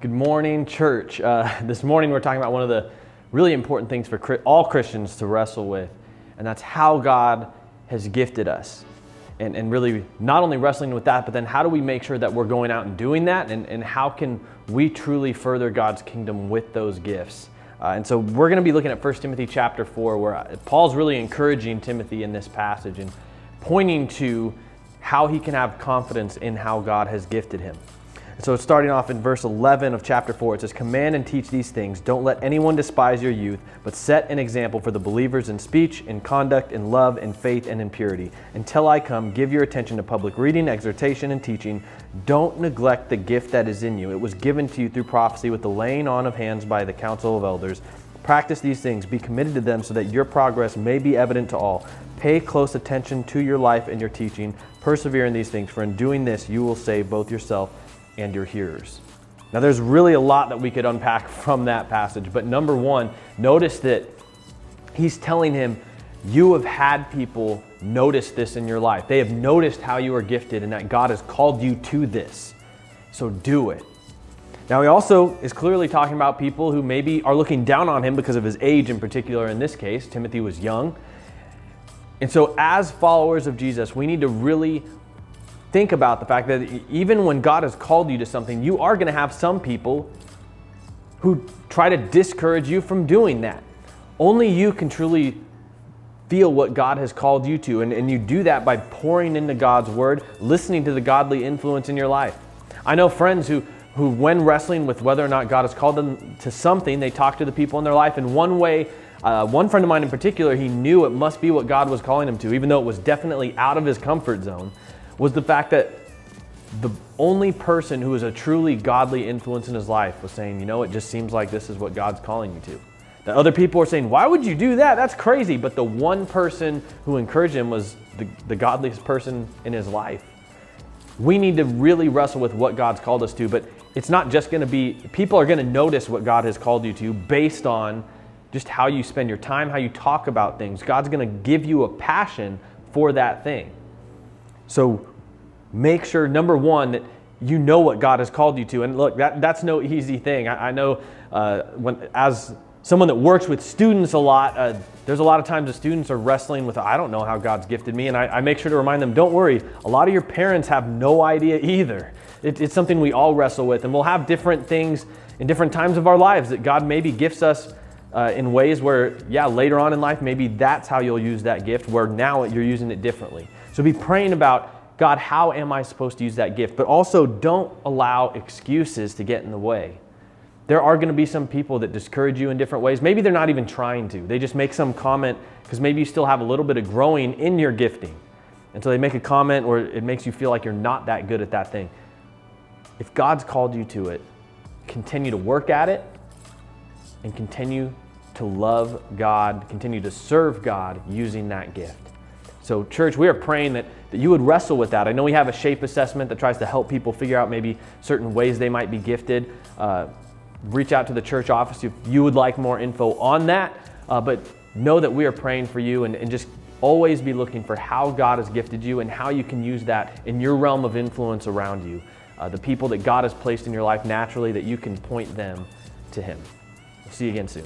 Good morning, church. This morning we're talking about one of the really important things for all Christians to wrestle with, and that's how God has gifted us. And really not only wrestling with that, but then how do we make sure that we're going out and doing that, and how can we truly further God's kingdom with those gifts? And so we're going to be looking at 1 Timothy chapter 4, where Paul's really encouraging Timothy in this passage and pointing to how he can have confidence in how God has gifted him. So starting off in verse 11 of chapter 4, it says, "Command and teach these things. Don't let anyone despise your youth, but set an example for the believers in speech, in conduct, in love, in faith, and in purity. Until I come, give your attention to public reading, exhortation, and teaching. Don't neglect the gift that is in you. It was given to you through prophecy with the laying on of hands by the council of elders. Practice these things. Be committed to them so that your progress may be evident to all. Pay close attention to your life and your teaching. Persevere in these things, for in doing this you will save both yourself and your hearers." Now there's really a lot that we could unpack from that passage, but number one, notice that he's telling him, you have had people notice this in your life. They have noticed how you are gifted and that God has called you to this. So do it. Now he also is clearly talking about people who maybe are looking down on him because of his age in particular. In this case, Timothy was young. And so as followers of Jesus, we need to really think about the fact that even when God has called you to something, you are going to have some people who try to discourage you from doing that. Only you can truly feel what God has called you to, and you do that by pouring into God's word, listening to the godly influence in your life. I know friends who when wrestling with whether or not God has called them to something, they talk to the people in their life. And one way, one friend of mine in particular, he knew it must be what God was calling him to, even though it was definitely out of his comfort zone, was the fact that the only person who was a truly godly influence in his life was saying, it just seems like this is what God's calling you to. The other people were saying, why would you do that? That's crazy. But the one person who encouraged him was the godliest person in his life. We need to really wrestle with what God's called us to, but it's not just going to be, people are going to notice what God has called you to based on just how you spend your time, how you talk about things. God's going to give you a passion for that thing. So make sure, number one, that you know what God has called you to. And look, that's no easy thing. I know as someone that works with students a lot, there's a lot of times the students are wrestling with, I don't know how God's gifted me. And I make sure to remind them, don't worry. A lot of your parents have no idea either. It's something we all wrestle with. And we'll have different things in different times of our lives that God maybe gifts us in ways where, later on in life, maybe that's how you'll use that gift, where now you're using it differently. So be praying about, God, how am I supposed to use that gift? But also don't allow excuses to get in the way. There are going to be some people that discourage you in different ways. Maybe they're not even trying to. They just make some comment because maybe you still have a little bit of growing in your gifting. And so they make a comment or it makes you feel like you're not that good at that thing. If God's called you to it, continue to work at it and continue to love God, continue to serve God using that gift. So church, we are praying that you would wrestle with that. I know we have a SHAPE assessment that tries to help people figure out maybe certain ways they might be gifted. Reach out to the church office if you would like more info on that. But know that we are praying for you and just always be looking for how God has gifted you and how you can use that in your realm of influence around you. The people that God has placed in your life naturally, that you can point them to Him. We'll see you again soon.